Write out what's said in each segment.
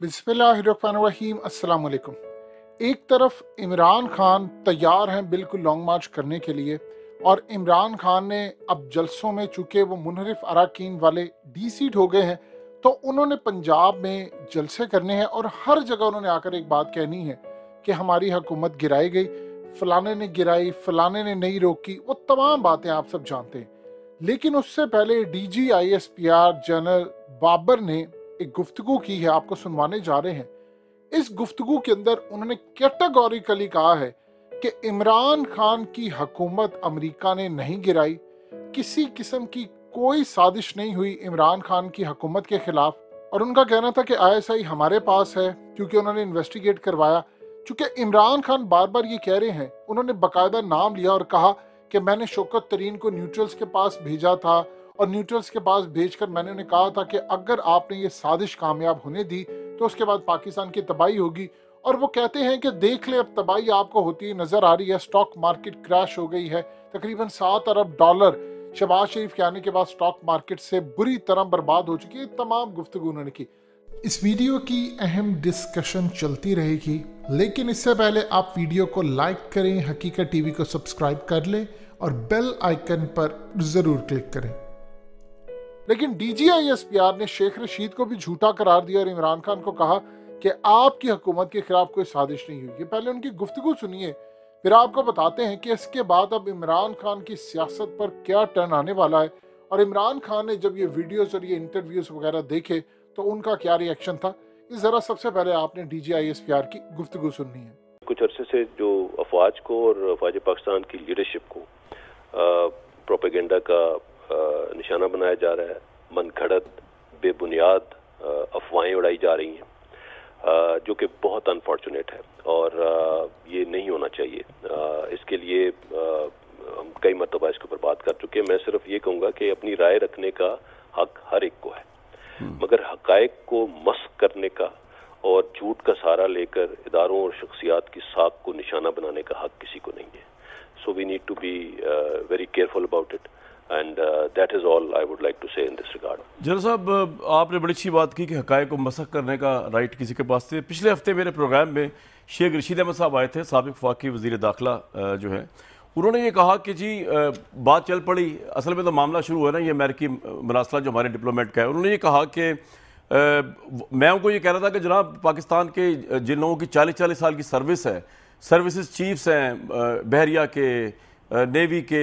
बिस्मिल्लाहिर्रहमानिर्रहीम। अस्सलाम वालेकुम। एक तरफ इमरान खान तैयार हैं बिल्कुल लॉन्ग मार्च करने के लिए, और इमरान खान ने अब जलसों में चूँकि वो मुनहरिफ अराकीन वाले डी-सीट हो गए हैं, तो उन्होंने पंजाब में जलसे करने हैं और हर जगह उन्होंने आकर एक बात कहनी है कि हमारी हुकूमत गिराई गई, फलाने ने गिराई, फलाने ने नहीं रोकी। वो तमाम बातें आप सब जानते हैं। लेकिन उससे पहले DG-ISPR जनरल बाबर ने एक गुफ्तगू की है, आपको सुनवाने जा रहे हैं। इस गुफ्तगू के अंदर उन्होंने कैटेगोरिकली कहा है कि इमरान खान की हुकूमत अमेरिका ने नहीं गिराई, किसी किस्म की कोई साजिश नहीं हुई इमरान खान की हुकूमत के खिलाफ। और उनका कहना था कि ISI हमारे पास है क्योंकि उन्होंने इन्वेस्टिगेट करवाया। चूंकि इमरान खान बार बार ये कह रहे हैं, उन्होंने बाकायदा नाम लिया और कहा कि मैंने शौकत तरीन को न्यूट्रल्स के पास भेजा था, और न्यूट्रल्स के पास भेजकर मैंने उन्हें कहा था कि अगर आपने ये साजिश कामयाब होने दी तो उसके बाद पाकिस्तान की तबाही होगी। और वो कहते हैं कि देख ले, अब तबाही आपको होती हुई नजर आ रही है। स्टॉक मार्केट क्रैश हो गई है, तकरीबन $7 अरब शहबाज शरीफ के आने के बाद स्टॉक मार्केट से बुरी तरह बर्बाद हो चुकी है। तमाम गुफ्तगू उन्होंने की। इस वीडियो की अहम डिस्कशन चलती रहेगी, लेकिन इससे पहले आप वीडियो को लाइक करें, हकीकत टीवी को सब्सक्राइब कर लें और बेल आइकन पर जरूर क्लिक करें। लेकिन DG-ISPR ने शेख रशीद को भी झूठा करार दिया और इमरान खान को कहा कि आपकी हुकूमत के खिलाफ कोई साजिश नहीं हुई। ये पहले उनकी गुफ्तगू सुनिए, फिर आपको बताते हैं कि इसके बाद अब इमरान खान की सियासत पर क्या टर्न आने वाला है। और इमरान खान ने जब ये वीडियोस और ये इंटरव्यूज वगैरह देखे तो उनका क्या रिएक्शन था, इस जरा सबसे पहले आपने DG-ISPR की गुफ्तगू सुननी है। कुछ अरसे से जो अफवाज को और अफवाज पाकिस्तान की लीडरशिप को प्रोपेगेंडा का निशाना बनाया जा रहा है, मनगढ़ंत बेबुनियाद अफवाहें उड़ाई जा रही हैं, जो कि बहुत अनफॉर्चुनेट है और ये नहीं होना चाहिए। इसके लिए हम कई मरतबा इसके ऊपर बात कर चुके हैं। मैं सिर्फ ये कहूँगा कि अपनी राय रखने का हक हर एक को है, मगर हकायक को मस्क करने का और झूठ का सहारा लेकर इदारों और शख्सियात की साख को निशाना बनाने का हक किसी को नहीं है। So we need to be very careful about it, and that is all I would like to say in this regard. General साहब, आपने बड़ी अच्छी बात की कि हकायक को मसख करने का राइट किसी के पास थे। पिछले हफ्ते मेरे प्रोग्राम में शेख रशीद अहमद साहब आए थे, साबिक वफाकी वज़ीर दाखिला जो है। उन्होंने ये कहा कि जी बात चल पड़ी, असल में तो मामला शुरू हुआ ना ये अमेरिकी मरासला जो हमारे डिप्लोमेट का है। उन्होंने ये कहा कि मैं उनको ये कह रहा था कि जनाब पाकिस्तान के जिन लोगों की 40-40 साल की सर्विस है, सर्विसेज चीफ्स हैं बहरिया के, नेवी के,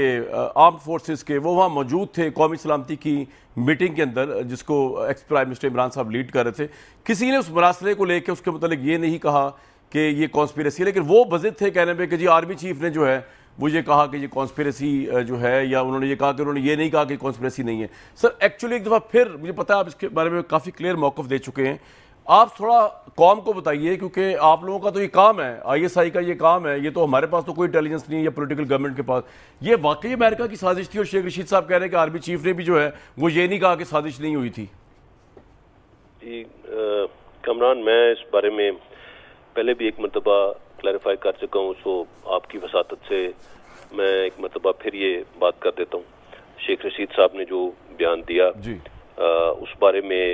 आर्म फोर्सेस के, वो वहाँ मौजूद थे कौमी सलामती की मीटिंग के अंदर, जिसको एक्स प्राइम मिनिस्टर इमरान साहब लीड कर रहे थे। किसी ने उस मरासले को लेकर उसके मतलब ये नहीं कहा कि ये कॉन्स्पिरेसी है, लेकिन वो बज़िद थे कहने पे कि जी आर्मी चीफ ने जो है वो ये कहा कि ये कॉन्स्पिरेसी जो है, या उन्होंने ये कहा कि उन्होंने ये नहीं कहा कि कॉन्स्पिरेसी नहीं है। सर एक्चुअली एक दफ़ा फिर मुझे पता है आप इसके बारे में काफ़ी क्लियर मौक़िफ़ दे चुके हैं, आप थोड़ा कौम को बताइए, क्योंकि आप लोगों का तो ये काम है, ISI का ये काम है, ये तो हमारे पास तो कोई इंटेलिजेंस नहीं है या पॉलिटिकल गवर्नमेंट के पास। ये वाकई अमेरिका की साजिश थी और शेख रशीद साहब कह रहे हैं कि आर्मी चीफ ने भी जो है वो ये नहीं कहा कि साजिश नहीं हुई थी। जी कमरान, मैं इस बारे में पहले भी एक मरतबा क्लैरिफाई कर चुका हूँ, सो आपकी वसातत से मैं एक मरतबा फिर ये बात कर देता हूँ। शेख रशीद साहब ने जो बयान दिया जी, उस बारे में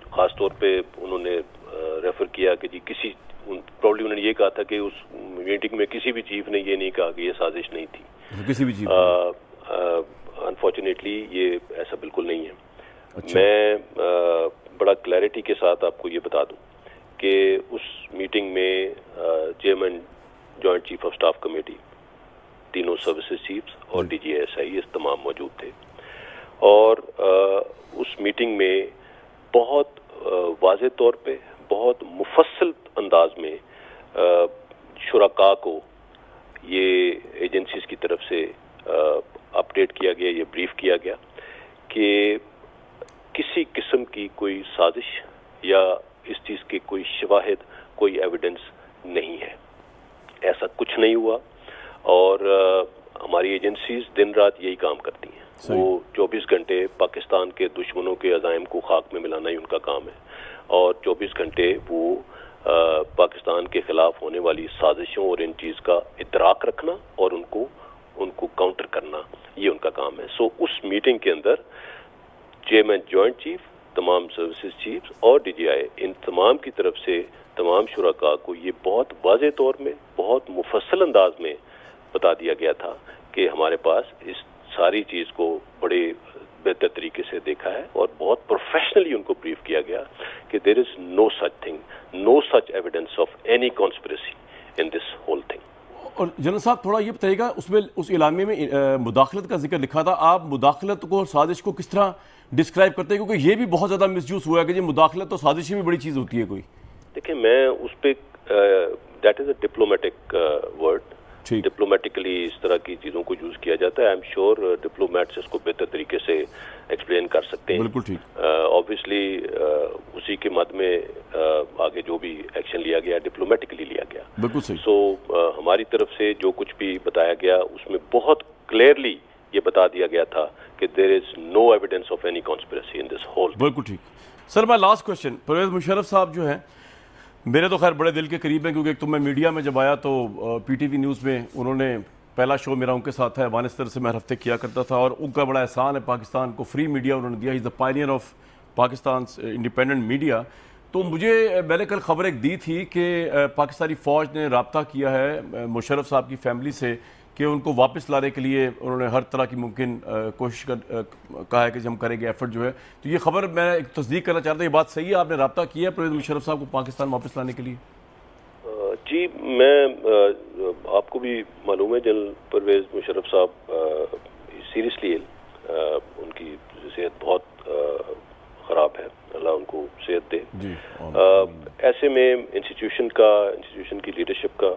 खास तौर पे उन्होंने रेफर किया कि जी किसी प्रॉब्ली उन्होंने ये कहा था कि उस मीटिंग में किसी भी चीफ ने ये नहीं कहा कि ये साजिश नहीं थी, किसी भी चीफ। अनफॉर्चुनेटली ये ऐसा बिल्कुल नहीं है। अच्छा। मैं बड़ा क्लैरिटी के साथ आपको ये बता दूं कि उस मीटिंग में chairman joint chief of staff committee, तीनों सर्विसेज चीफ्स और DG-ISI ये तमाम मौजूद थे। और उस मीटिंग में बहुत वाज़े तौर पे, बहुत मुफस्सल अंदाज में शुरका को ये एजेंसीज की तरफ से अपडेट किया गया, ये ब्रीफ किया गया कि किसी किस्म की कोई साजिश या इस चीज़ के कोई शवाहिद, कोई एविडेंस नहीं है, ऐसा कुछ नहीं हुआ। और हमारी एजेंसीज दिन रात यही काम करती हैं। वो 24 घंटे पाकिस्तान के दुश्मनों के अज़ाइम को खाक में मिलाना ही उनका काम है, और 24 घंटे वो पाकिस्तान के खिलाफ होने वाली साजिशों और इन चीज़ का इदराक रखना और उनको काउंटर करना, ये उनका काम है। सो उस मीटिंग के अंदर चेयरमैन जॉइंट चीफ तमाम सर्विसेज चीफ्स और DGI, इन तमाम की तरफ से तमाम शुरका को ये बहुत वाज़ेह तौर में, बहुत मुफस्सल अंदाज में बता दिया गया था कि हमारे पास इस सारी चीज़ को बड़े बेहतर तरीके से देखा है और बहुत प्रोफेशनली उनको ब्रीफ किया गया कि there is no such thing, no such evidence of any conspiracy in this whole thing. और जनरल साहब थोड़ा ये बताइएगा, उसमें उस इलामे में मुदाखलत का जिक्र लिखा था, आप मुदाखलत को और साजिश को किस तरह डिस्क्राइब करते हैं, क्योंकि ये भी बहुत ज़्यादा मिसयूज़ हुआ है कि ये मुदाखलत तो साजिश भी बड़ी चीज़ होती है कोई। देखिए, मैं उस पर that is a diplomatic word, diplomatically इस तरह की चीज़ों को यूज़ किया जाता है। आई एम श्योर डिप्लोमेट्स इसको बेहतर तरीके से एक्सप्लेन कर सकते हैं। बिल्कुल ठीक। ऑब्वियसली उसी के मद में आगे जो भी एक्शन लिया गया डिप्लोमेटिकली लिया गया। बिल्कुल सही। सो हमारी तरफ से जो कुछ भी बताया गया उसमें बहुत क्लियरली ये बता दिया गया था कि there is no evidence of any conspiracy in this whole. बिल्कुल ठीक। सर मैं लास्ट क्वेश्चन, परवेज मुशर्रफ साहब जो हैं मेरे तो खैर बड़े दिल के करीब हैं, क्योंकि एक तो मैं मीडिया में जब आया तो PTV न्यूज़ में उन्होंने पहला शो मेरा उनके साथ है, अफगानिस्तान से मैं हर हफ्ते किया करता था, और उनका बड़ा एहसान है पाकिस्तान को, फ्री मीडिया उन्होंने दिया, is the Pioneer of Pakistan independent media. तो मैंने कल खबर एक दी थी कि पाकिस्तानी फ़ौज ने रब्ता किया है मुशर्रफ साहब की फैमिली से कि उनको वापस लाने के लिए उन्होंने हर तरह की मुमकिन कोशिश कहा है कि हम करेंगे एफर्ट जो है। तो ये खबर मैं एक तस्दीक करना चाहता हूँ, ये बात सही है, आपने रब्ता किया है परवेज़ मुशर्रफ साहब को पाकिस्तान वापस लाने के लिए? जी, मैं आपको भी मालूम है जनरल परवेज़ मुशर्रफ साहब सीरियसली इल, उनकी सेहत बहुत ख़राब है, अल्लाह उनको सेहत दे। ऐसे में इंस्टीट्यूशन की लीडरशिप का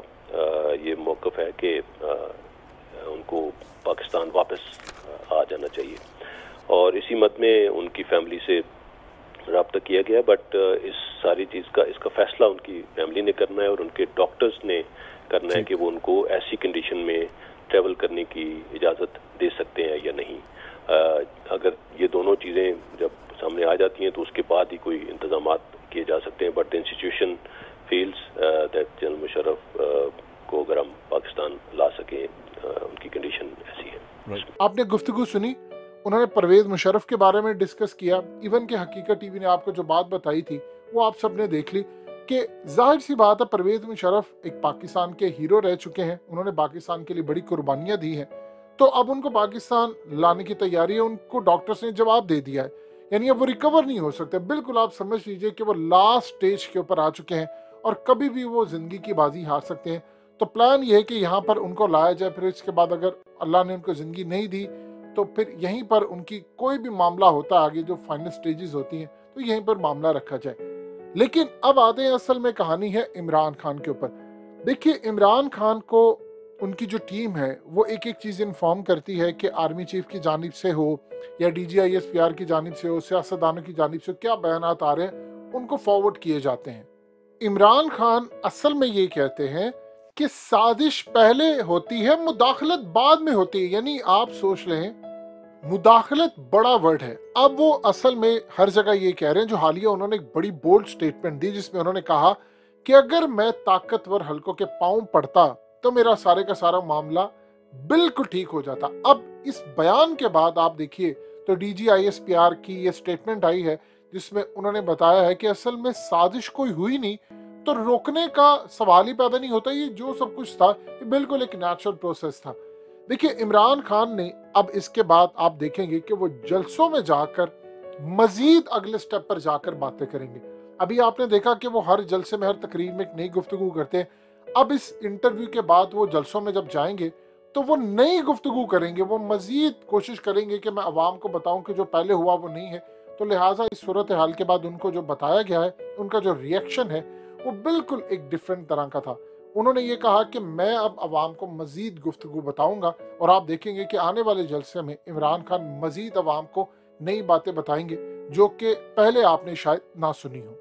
ये मौक़िफ़ है कि उनको पाकिस्तान वापस आ जाना चाहिए, और इसी मद में उनकी फैमिली से रब्ता किया गया। बट इस सारी चीज़ का इसका फ़ैसला उनकी फैमिली ने करना है और उनके डॉक्टर्स ने करना है कि वो उनको ऐसी कंडीशन में ट्रैवल करने की इजाज़त दे सकते हैं या नहीं। अगर ये दोनों चीज़ें जब सामने आ जाती हैं तो उसके बाद ही कोई इंतज़ामात किए जा सकते हैं। But the institution feels that general Musharraf को अगर हम पाकिस्तान ला सकें, उनकी कंडीशन ऐसी है। आपने गुफ्तगू सुनी, उन्होंने परवेज़ मुशर्रफ के बारे में डिस्कस किया, इवन के हकीकत टीवी ने आपको जो बात बताई थी वो आप सब ने देख ली कि जाहिर सी बात है परवेज़ मुशर्रफ एक पाकिस्तान के हीरो रह चुके हैं, उन्होंने पाकिस्तान के लिए बड़ी कुर्बानियाँ दी हैं, तो अब उनको पाकिस्तान लाने की तैयारी है, उनको डॉक्टर्स ने जवाब दे दिया है, यानी अब वो रिकवर नहीं हो सकते। बिल्कुल आप समझ लीजिए कि वो लास्ट स्टेज के ऊपर आ चुके हैं और कभी भी वो ज़िंदगी की बाजी हार सकते हैं। तो प्लान ये है कि यहाँ पर उनको लाया जाए, फिर इसके बाद अगर अल्लाह ने उनको ज़िंदगी नहीं दी तो फिर यहीं पर उनकी कोई भी मामला होता है आगे जो फाइनल स्टेजेस होती हैं तो यहीं पर मामला रखा जाए। लेकिन अब आते हैं असल में कहानी है इमरान खान के ऊपर। देखिए, इमरान खान को उनकी जो टीम है वो एक एक चीज़ इन्फॉर्म करती है कि आर्मी चीफ की जानिब से हो या DGISPR की जानिब से हो, सियासतदानों की जानिब से क्या बयानात आ रहे हैं उनको फॉरवर्ड किए जाते हैं। इमरान खान असल में ये कहते हैं कि साजिश पहले होती है, मुदाखलत बाद में होती है। यानी आप सोच लें, मुदाखलत बड़ा वर्ड है। अब वो असल में हर जगह ये कह रहे हैं, जो हालिया उन्होंने एक बड़ी बोल्ड स्टेटमेंट दी जिसमें उन्होंने कहा कि अगर मैं ताकतवर हलकों के पांव पड़ता तो मेरा सारे का सारा मामला बिल्कुल ठीक हो जाता। अब इस बयान के बाद आप देखिए तो DGISPR की ये स्टेटमेंट आई है जिसमें उन्होंने बताया है कि असल में साजिश कोई हुई नहीं, तो रोकने का सवाल ही पैदा नहीं होता। ये जो सब कुछ था ये बिल्कुल एक नेचुरल प्रोसेस था। देखिए, इमरान खान ने अब इसके बाद आप देखेंगे कि वो जलसों में जाकर मजीद अगले स्टेप पर जाकर बातें करेंगे। अभी आपने देखा कि वो हर जलसे में, हर तकरीर में एक नई गुफ्तगू करते हैं। अब इस इंटरव्यू के बाद वो जलसों में जब जाएंगे तो वो नई गुफ्तगू करेंगे, वो मजीद कोशिश करेंगे कि मैं अवाम को बताऊं कि जो पहले हुआ वो नहीं है। तो लिहाजा इस सूरत हाल के बाद उनको जो बताया गया है, उनका जो रिएक्शन है वो बिल्कुल एक डिफरेंट तरह का था। उन्होंने ये कहा कि मैं अब अवाम को मजीद गुफ्तगू बताऊंगा, और आप देखेंगे कि आने वाले जलसे में इमरान खान मजीद अवाम को नई बातें बताएंगे जो कि पहले आपने शायद ना सुनी हो।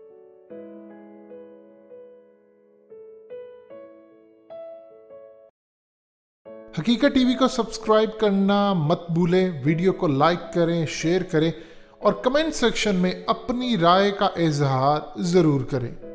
हकीकत टीवी को सब्सक्राइब करना मत भूलें, वीडियो को लाइक करें, शेयर करें और कमेंट सेक्शन में अपनी राय का इजहार जरूर करें।